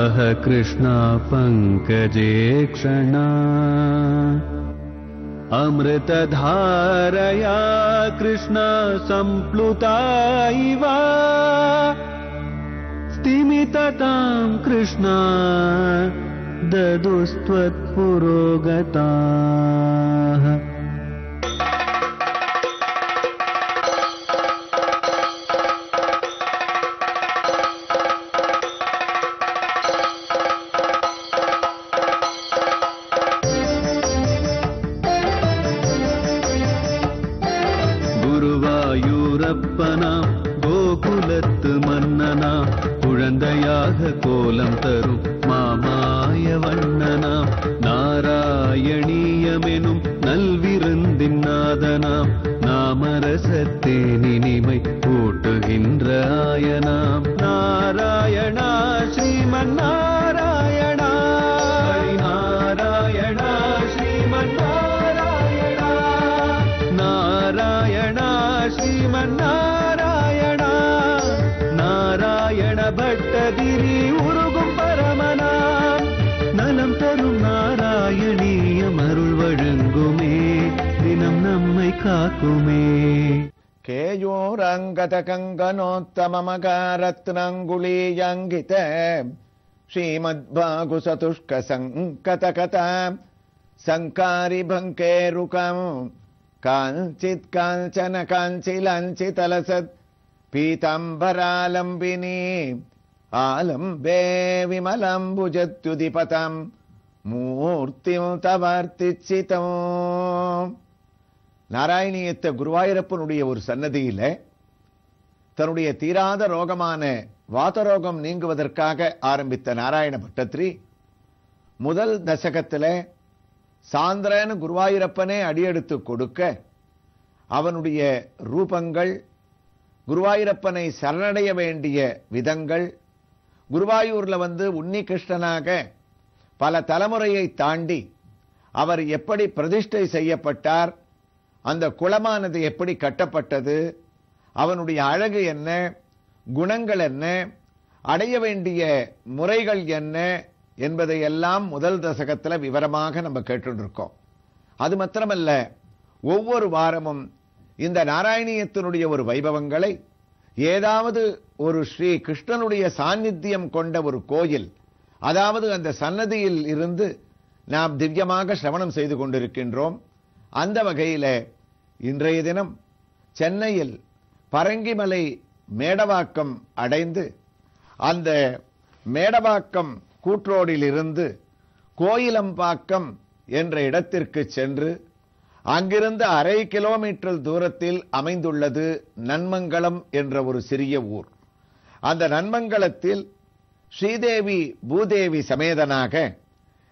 विवाह कृष्णा पंकजे क्षणा अमृतधारया कृष्णा संप्लुता इव स्तिमिततां कृष्णा ददुस्त्वत्पुरोगताः। குருவாயூரப்பனா கோகுலத்து மன்னனா குழந்தையாக கோலம் தரும் மாமாய வண்ணனாம் நாராயணீயமெனும் நல்விருந்தின் நாதனாம் நாமரசத்தேனினிமை கூட்டுகின்ற ஆயனாம் நாராயணா ஸ்ரீமன் நாராயணா நாராயணா ஸ்ரீமன் நாராயணா நாராயணா ஸ்ரீமன் நாராயணா நாராயண பட்டதிரி உருகும் பரமனாம் நலம் தரும் நாராயணீயம் அருள் வழங்குமே தினம் நம்மை காக்குமே. கேயூரங்கத கங்கனோத்தமமகாரத்னங்குளீயங்கித ஸ்ரீமத்பாகு சதுஷ்க சங்கதகத சங்காரி பங்கேருகம் காஞ்சித் காஞ்சன காஞ்சிலஞ்சிதலசத் பீதாம்பராலம்பினி ஆலம்பே விமலம்புஜத்யுதிபதம் மூர்த்திம் தவர்த்திச்சிதம். நாராயணியத்த குருவாயூரப்பனுடைய ஒரு சன்னதியில தன்னுடைய தீராத ரோகமான வாதரோகம் நீங்குவதற்காக ஆரம்பித்த நாராயண பட்டத்ரி முதல் தசகத்தில் சாந்திரன்னு குருவாயூரப்பனே அடியெடுத்து கொடுக்க அவனுடைய ரூபங்கள், குருவாயூரப்பனை சரணடைய வேண்டிய விதங்கள், குருவாயூர்ல உன்னி கிருஷ்ணனாக பல தலைமுறையை தாண்டி அவர் எப்படி பிரதிஷ்டை செய்யப்பட்டார், அந்த குளமானது எப்படி கட்டப்பட்டது, அவனுடைய அழகு என்ன, குணங்கள் என்ன, அடைய வேண்டிய முறைகள் என்ன என்பதையெல்லாம் முதல் தசகத்தில் விவரமாக நம்ம கேட்டுருக்கோம். அது மாத்திரமல்ல, ஒவ்வொரு வாரமும் இந்த நாராயணியத்தினுடைய ஒரு வைபவங்களை ஏதாவது ஒரு ஸ்ரீ கிருஷ்ணனுடைய சாநித்தியம் கொண்ட ஒரு கோயில், அதாவது அந்த சன்னதியில் இருந்து நாம் திவ்யமாக சிரவணம் செய்து கொண்டிருக்கின்றோம். அந்த வகையில் இன்றைய தினம் சென்னையில் பரங்கிமலை மேடவாக்கம் அடைந்து அந்த மேடவாக்கம் கூட்ரோடில் இருந்து கோயிலம்பாக்கம் என்ற இடத்திற்கு சென்று அங்கிருந்து 1/2 கிலோமீட்டர் தூரத்தில் அமைந்துள்ளது நன்மங்கலம் என்ற ஒரு சிறிய ஊர். அந்த நன்மங்கலத்தில் ஸ்ரீதேவி பூதேவி சமேதனாக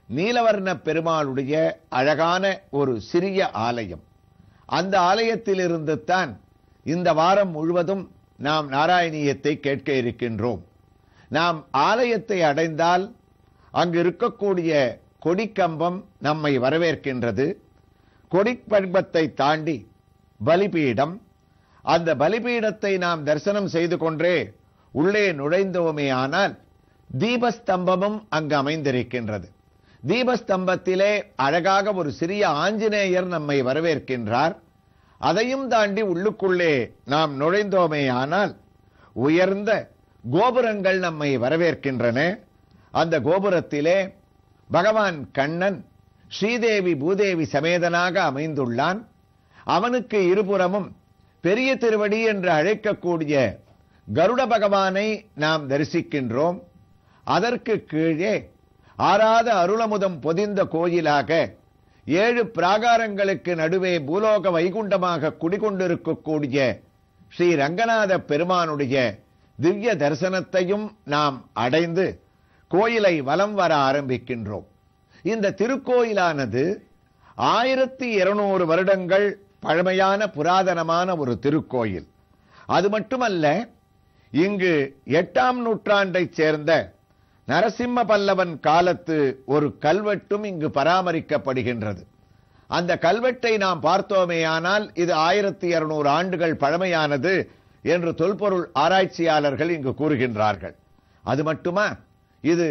நீலவர்ண பெருமாளுடைய அழகான ஒரு சிறிய ஆலயம். அந்த ஆலயத்திலிருந்து தான் இந்த வாரம் முழுவதும் நாம் நாராயணியத்தை கேட்க இருக்கின்றோம். நாம் ஆலயத்தை அடைந்தால் அங்கு இருக்கக்கூடிய கொடிக்கம்பம் நம்மை வரவேற்கின்றது. கொடிக்கம்பத்தை தாண்டி பலிபீடம், அந்த பலிபீடத்தை நாம் தரிசனம் செய்து கொண்டே உள்ளே நுழைந்தோமே ஆனால் தீபஸ்தம்பமும் அங்கு அமைந்திருக்கின்றது. தீபஸ்தம்பத்திலே அழகாக ஒரு சிறிய ஆஞ்சநேயர் நம்மை வரவேற்கின்றார். அதையும் தாண்டி உள்ளுக்குள்ளே நாம் நுழைந்தோமே ஆனால் உயர்ந்த கோபுரங்கள் நம்மை வரவேற்கின்றன. அந்த கோபுரத்திலே பகவான் கண்ணன் ஸ்ரீதேவி பூதேவி சமேதனாக அமைந்துள்ளான். அவனுக்கு இருபுறமும் பெரிய திருவடி என்று அழைக்கக்கூடிய கருட பகவானை நாம் தரிசிக்கின்றோம். அதற்கு கீழே ஆராத அருளமுதம் பொதிந்த கோயிலாக 7 பிராகாரங்களுக்கு நடுவே பூலோக வைகுண்டமாக குடிகொண்டிருக்கக்கூடிய ஸ்ரீ ரங்கநாத பெருமானுடைய திவ்ய தரிசனத்தையும் நாம் அடைந்து கோயிலை வலம் வர ஆரம்பிக்கின்றோம். இந்த திருக்கோயிலானது 1200 வருடங்கள் பழமையான புராதனமான ஒரு திருக்கோயில். அது மட்டுமல்ல, இங்கு 8ஆம் நூற்றாண்டைச் சேர்ந்த நரசிம்ம பல்லவன் காலத்து ஒரு கல்வெட்டும் இங்கு பராமரிக்கப்படுகின்றது. அந்த கல்வெட்டை நாம் பார்த்தோமேயானால் இது 1200 ஆண்டுகள் பழமையானது என்று தொல்பொருள் ஆராய்ச்சியாளர்கள் இங்கு கூறுகின்றார்கள். அது மட்டுமா, இது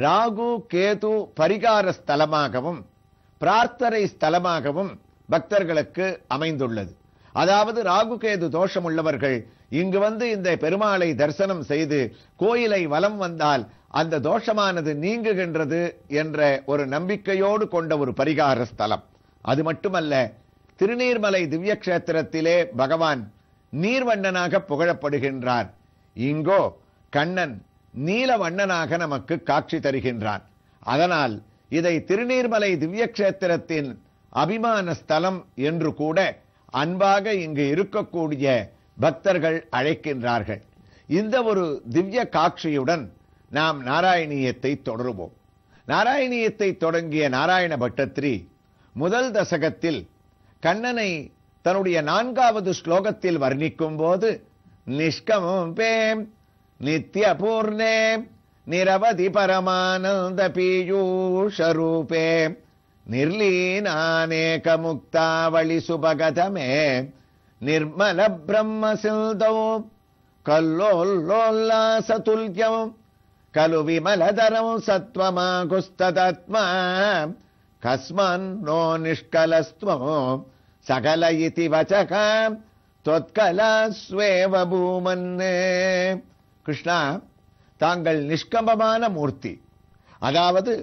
ராகு கேது பரிகார ஸ்தலமாகவும் பிரார்த்தனை ஸ்தலமாகவும் பக்தர்களுக்கு அமைந்துள்ளது. அதாவது ராகு கேது தோஷம் உள்ளவர்கள் இங்கு வந்து இந்த பெருமாளை தரிசனம் செய்து கோயிலை வலம் வந்தால் அந்த தோஷமானது நீங்குகின்றது என்ற ஒரு நம்பிக்கையோடு கொண்ட ஒரு பரிகார ஸ்தலம். அது மட்டுமல்ல, திருநீர்மலை திவ்ய கஷேத்திரத்திலே பகவான் நீர்வண்ணனாக புகழப்படுகின்றார். இங்கோ கண்ணன் நீலவண்ணனாக நமக்கு காட்சி தருகின்றான். அதனால் இதை திருநீர்மலை திவ்ய கஷேத்திரத்தின் அபிமான ஸ்தலம் என்று கூட அன்பாக இங்கு இருக்கக்கூடிய பக்தர்கள் அழைக்கின்றார்கள். இந்த ஒரு திவ்ய காட்சியுடன் நாம் நாராயணியத்தை தொடருவோம். நாராயணியத்தை தொடங்கிய நாராயண பட்டத்திரி முதல் தசகத்தில் கண்ணனை தன்னுடைய 4வது ஸ்லோகத்தில் வர்ணிக்கும் போது நிஷ்கமம் பேம் நித்ய பூர்ணே நிரவதி பரமானந்த பீயூஷரூபே நிர்லீனானேக முக்தாவளி சுபகதமே நிர்மல பிரம்ம சிந்தோ கல்லோல்லோல்லாசதுல்யம் கலு விமலதரம் சத்வமாகுஸ்ததாத்மா கஸ்மான் நோ நிஷ்கலஸ்துவமோ சகல இதி வசகம் தொத்கலஸ்வேவ பூமன்னே. கிருஷ்ணா, தாங்கள் நிஷ்கம்பமான மூர்த்தி, அதாவது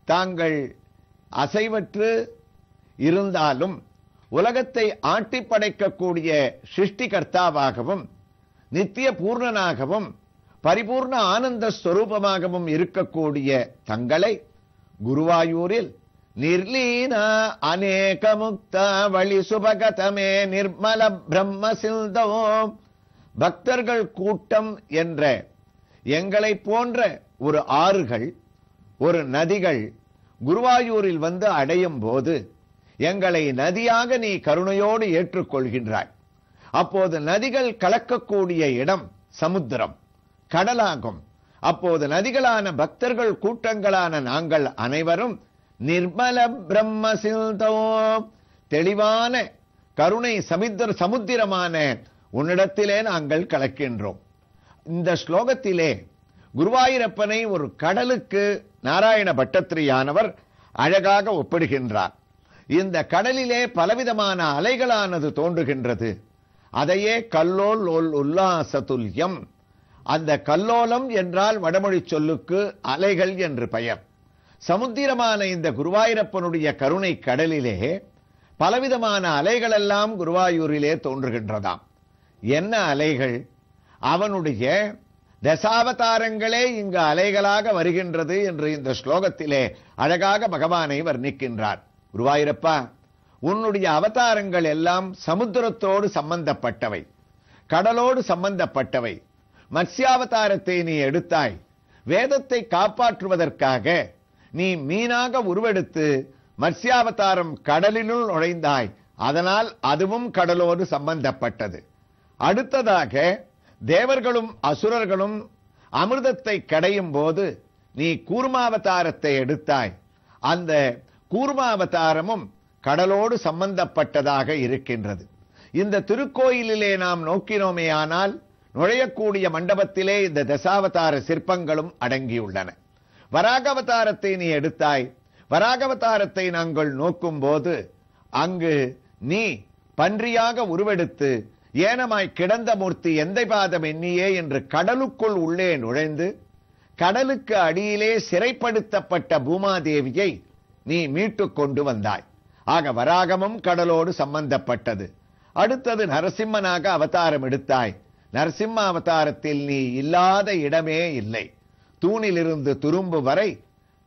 தாங்கள் அசைவற்று இருந்தாலும் உலகத்தை ஆட்டி படைக்கக்கூடிய சிருஷ்டிகர்த்தாவாகவும் நித்திய பூர்ணனாகவும் பரிபூர்ண ஆனந்த ஸ்வரூபமாகவும் இருக்கக்கூடிய தங்களை குருவாயூரில் நிர்லீனா அநேக முக்தா வழி சுபகதமே நிர்மல பிரம்ம சிந்தோ பக்தர்கள் கூட்டம் என்ற எங்களை போன்ற ஒரு ஆறுகள் ஒரு நதிகள் குருவாயூரில் வந்து அடையும் போது எங்களை நதியாக நீ கருணையோடு ஏற்றுக்கொள்கின்றாய். அப்போது நதிகள் கலக்கக்கூடிய இடம் சமுத்திரம் கடலாகும். அப்போது நதிகளான பக்தர்கள் கூட்டங்களான நாங்கள் அனைவரும் நிர்மல பிரம்ம சிந்தோ தெளிவான கருணை சமுத்திரமான உன்னிடத்திலே நாங்கள் கலக்கின்றோம். இந்த ஸ்லோகத்திலே குருவாயூரப்பனை ஒரு கடலுக்கு நாராயண பட்டத்திரியானவர் அழகாக ஒப்பிடுகின்றார். இந்த கடலிலே பலவிதமான அலைகளானது தோன்றுகின்றது. அதையே கல்லோல் உல்லாசதுல்யம், அந்த கல்லோலம் என்றால் வடமொழி சொல்லுக்கு அலைகள் என்று பெயர். சமுத்திரமான இந்த குருவாயூரப்பனுடைய கருணை கடலிலே பலவிதமான அலைகள் எல்லாம் குருவாயூரிலே தோன்றுகின்றதாம். என்ன அலைகள்? அவனுடைய தசாவதாரங்களே இங்கு அலைகளாக வருகின்றது என்று இந்த ஸ்லோகத்திலே அழகாக பகவானை வர்ணிக்கின்றார். குருவாயூரப்பா, உன்னுடைய அவதாரங்கள் எல்லாம் சமுத்திரத்தோடு சம்பந்தப்பட்டவை, கடலோடு சம்பந்தப்பட்டவை. மத்ஸ்யாவதாரத்தை நீ எடுத்தாய், வேதத்தை காப்பாற்றுவதற்காக நீ மீனாக உருவெடுத்து மத்ஸ்யாவதாரம் கடலினுள் நுழைந்தாய். அதனால் அதுவும் கடலோடு சம்பந்தப்பட்டது. அடுத்ததாக தேவர்களும் அசுரர்களும் அமிர்தத்தை கடையும் போது நீ கூர்மாவதாரத்தை எடுத்தாய். அந்த கூர்மாவதாரமும் கடலோடு சம்பந்தப்பட்டதாக இருக்கின்றது. இந்த திருக்கோயிலிலே நாம் நோக்கினோமேயானால் நுழையக்கூடிய மண்டபத்திலே இந்த தசாவதார சிற்பங்களும் அடங்கியுள்ளன. வராகவதாரத்தை நீ எடுத்தாய். வராகவதாரத்தை நாங்கள் நோக்கும் போது அங்கு நீ பன்றியாக உருவெடுத்து ஏனமாய் கிடந்த மூர்த்தி எந்தை பாதம் எண்ணியே என்று கடலுக்குள் உள்ளே நுழைந்து கடலுக்கு அடியிலே சிறைப்படுத்தப்பட்ட பூமாதேவியை நீ மீட்டு கொண்டு வந்தாய். ஆக வராகமும் கடலோடு சம்பந்தப்பட்டது. அடுத்தது நரசிம்மனாக அவதாரம் எடுத்தாய். நரசிம்ம அவதாரத்தில் நீ இல்லாத இடமே இல்லை. தூணிலிருந்து துரும்பு வரை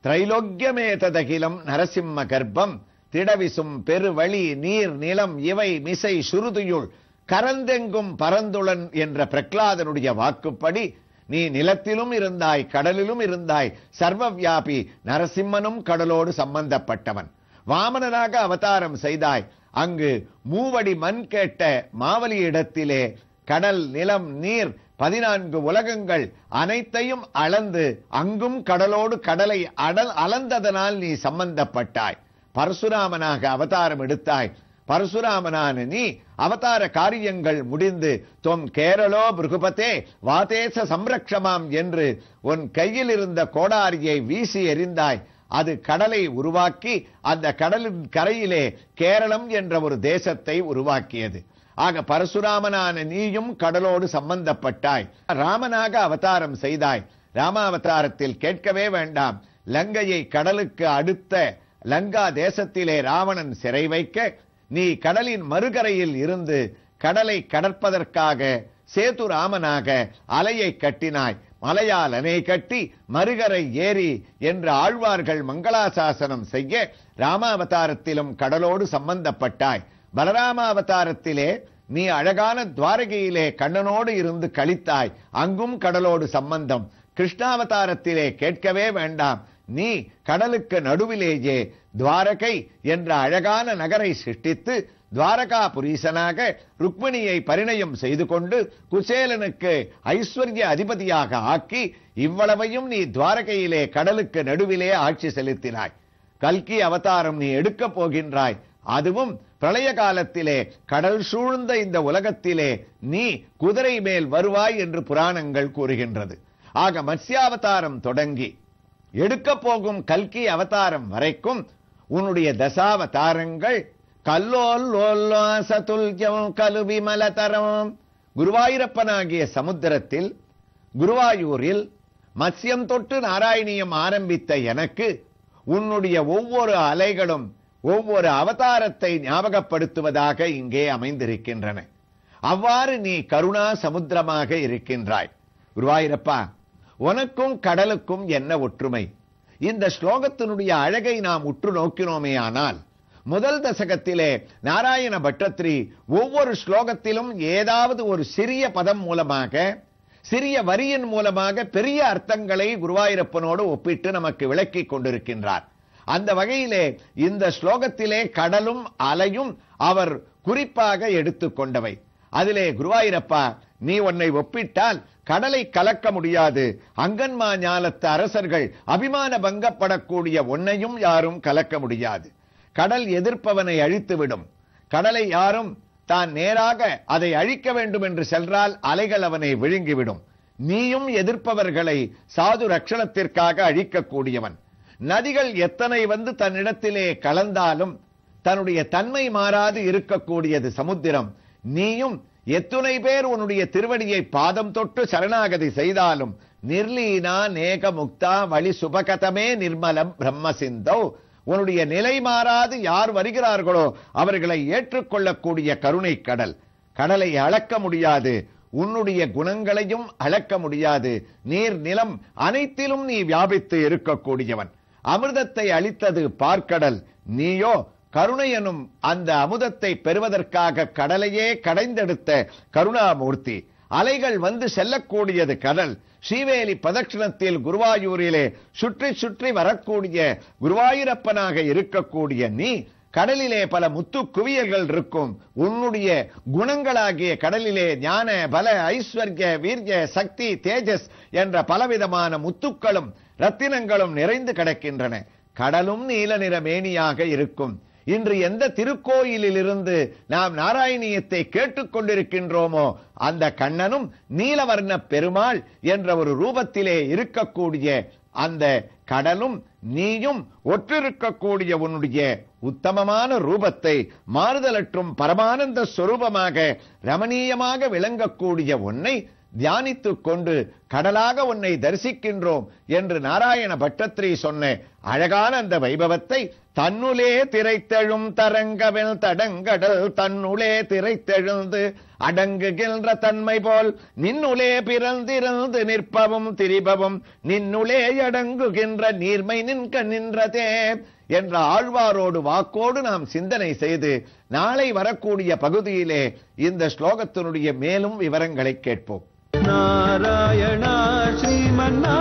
திரைலோக்கியமே ததகிலம் நரசிம்ம கர்ப்பம் திடவிசும் பெருவழி நீர் நிலம் இவை மிசை சுருதியுள் கரந்தெங்கும் பரந்துளன் என்ற பிரகலாதனுடைய வாக்குப்படி நீ நிலத்திலும் இருந்தாய், கடலிலும் இருந்தாய். சர்வவியாபி நரசிம்மனும் கடலோடு சம்பந்தப்பட்டவன். வாமனனாக அவதாரம் செய்தாய். அங்கு மூவடி மண் கேட்ட மாவலி இடத்திலே கடல் நிலம் நீர் 14 உலகங்கள் அனைத்தையும் அளந்து அங்கும் கடலோடு கடலை அளந்ததனால் நீ சம்பந்தப்பட்டாய். பரசுராமனாக அவதாரம் எடுத்தாய். பரசுராமனான நீ அவதார காரியங்கள் முடிந்து தொம் கேரளோ பிருகுபதே வாதேச சம்ரக்ஷமாம் என்று உன் கையில் இருந்த கோடாரியை வீசி எறிந்தாய். அது கடலை உருவாக்கி அந்த கடலின் கரையிலே கேரளம் என்ற ஒரு தேசத்தை உருவாக்கியது. ஆக பரசுராமனான நீயும் கடலோடு சம்பந்தப்பட்டாய். ராமனாக அவதாரம் செய்தாய். ராமாவதாரத்தில் கேட்கவே வேண்டாம். லங்கையை கடலுக்கு அடுத்த லங்கா தேசத்திலே ராவணன் சிறை வைக்க நீ கடலின் மறுகரையில் இருந்து கடலை கடற்பதற்காக சேது ராமனாக அலையை கட்டினாய். மலையால் அணை கட்டி மறுகரை ஏறி என்று ஆழ்வார்கள் மங்களாசாசனம் செய்ய ராமாவதாரத்திலும் கடலோடு சம்பந்தப்பட்டாய். பலராமாவதாரத்திலே நீ அழகான துவாரகையிலே கண்ணனோடு இருந்து கழித்தாய். அங்கும் கடலோடு சம்பந்தம். கிருஷ்ணாவதாரத்திலே கேட்கவே வேண்டாம். நீ கடலுக்கு நடுவிலேயே துவாரகை என்ற அழகான நகரை சிருஷ்டித்து துவாரகா புரீசனாக ருக்மிணியை பரிணயம் செய்து கொண்டு குசேலனுக்கு ஐஸ்வர்ய அதிபதியாக ஆக்கி இவ்வளவையும் நீ துவாரகையிலே கடலுக்கு நடுவிலே ஆட்சி செலுத்தினாய். கல்கி அவதாரம் நீ எடுக்கப் போகின்றாய். அதுவும் பிரளய காலத்திலே கடல் சூழ்ந்த இந்த உலகத்திலே நீ குதிரை மேல் வருவாய் என்று புராணங்கள் கூறுகின்றது. ஆக மத்ஸ்யாவதாரம் தொடங்கி எடுக்க போகும் கல்கி அவதாரம் வரைக்கும் உன்னுடைய தசாவதாரங்கள் கல்லோல்லோல்லாசதுல்யம் கலுவிமலதரம் குருவாயூரப்பனாகிய சமுத்திரத்தில் குருவாயூரில் மத்ஸ்யம் தொட்டு நாராயணியம் ஆரம்பித்த எனக்கு உன்னுடைய ஒவ்வொரு அலைகளும் ஒவ்வொரு அவதாரத்தை ஞாபகப்படுத்துவதாக இங்கே அமைந்திருக்கின்றன. அவ்வாறு நீ கருணா சமுத்திரமாக இருக்கின்றாய். குருவாயூரப்பா, உனக்கும் கடலுக்கும் என்ன ஒற்றுமை? இந்த ஸ்லோகத்தினுடைய அழகை நாம் உற்று நோக்கினோமே ஆனால் முதல் தசகத்திலே நாராயண பட்டத்திரி ஒவ்வொரு ஸ்லோகத்திலும் ஏதாவது ஒரு சிறிய பதம் மூலமாக சிறிய வரியின் மூலமாக பெரிய அர்த்தங்களை குருவாயூரப்பனோடு ஒப்பிட்டு நமக்கு விளக்கிக் கொண்டிருக்கின்றார். அந்த வகையிலே இந்த ஸ்லோகத்திலே கடலும் அலையும் அவர் குறிப்பாக எடுத்துக்கொண்டவை. அதிலே குருவாயூரப்பா, நீ உன்னை ஒப்பிட்டால் கடலை கலக்க முடியாது. அங்கன்மா ஞாலத்து அரசர்கள் அபிமான பங்கப்படக்கூடிய ஒன்னையும் யாரும் கலக்க முடியாது. கடல் எதிர்ப்பவனை அழித்துவிடும். கடலை யாரும் தான் நேராக அதை அழிக்க வேண்டும் என்று சென்றால் அலைகள் அவனை விழுங்கிவிடும். நீயும் எதிர்ப்பவர்களை சாது ரட்சணத்திற்காக அழிக்கக்கூடியவன். நதிகள் எத்தனை வந்து தன்னிடத்திலே கலந்தாலும் தன்னுடைய தன்மை மாறாது இருக்கக்கூடியது சமுத்திரம். நீயும் எத்துணை பேர் உன்னுடைய திருவடியை பாதம் தொட்டு சரணாகதி செய்தாலும் நிர்லீனா நேக முக்தா வழி சுபகதமே நிர்மலம் பிரம்ம சிந்தோ, உன்னுடைய நிலை மாறாது யார் வருகிறார்களோ அவர்களை ஏற்றுக்கொள்ளக்கூடிய கருணை கடல். கடலை அளக்க முடியாது, உன்னுடைய குணங்களையும் அளக்க முடியாது. நீர் நிலம் அனைத்திலும் நீ வியாபித்து இருக்கக்கூடியவன். அமிர்தத்தை அளித்தது பார்க்கடல், நீயோ கருணை எனும் அந்த அமுதத்தை பெறுவதற்காக கடலையே கடைந்தெடுத்த கருணாமூர்த்தி. அலைகள் வந்து செல்லக்கூடியது கடல். ஸ்ரீவேலி பிரதட்சணத்தில் குருவாயூரிலே சுற்றி சுற்றி வரக்கூடிய குருவாயூரப்பனாக இருக்கக்கூடிய நீ கடலிலே பல முத்து குவியல்கள் இருக்கும். உன்னுடைய குணங்களாகிய கடலிலே ஞான பல ஐஸ்வர்ய வீர்ய சக்தி தேஜஸ் என்ற பலவிதமான முத்துக்களும் ரத்தினங்களும் நிறைந்து கிடக்கின்றன. கடலும் நீல நிற மேனியாக இருக்கும். இன்று எந்த திருக்கோயிலில் இருந்து நாம் நாராயணியத்தை கேட்டுக்கொண்டிருக்கின்றோமோ அந்த கண்ணனும் நீலவர்ண பெருமாள் என்ற ஒரு ரூபத்திலே இருக்கக்கூடிய அந்த கடலும் நீயும் ஒற்றிருக்கக்கூடிய உன்னுடைய உத்தமமான ரூபத்தை மாறுதலற்றும் பரமானந்த ஸ்வரூபமாக ரமணீயமாக விளங்கக்கூடிய உன்னை தியானித்துக் கொண்டு கடலாக உன்னை தரிசிக்கின்றோம் என்று நாராயண பட்டத்திரி சொன்ன அழகான அந்த வைபவத்தை தன்னுளே திரைத்தெழும் தரங்கவெல் தடங்கடல் தன்னுளே திரைத்தெழுந்து அடங்குகின்ற தன்மை போல் நின்னுளே பிறந்திருந்து நிற்பவும் திரிபவும் நின்னுளே அடங்குகின்ற நீர்மை நின்க நின்றதே என்ற ஆழ்வாரோடு வாக்கோடு நாம் சிந்தனை செய்து நாளை வரக்கூடிய பகுதியிலே இந்த ஸ்லோகத்தினுடைய மேலும் விவரங்களை கேட்போம். நாராயணா ஸ்ரீமன்னா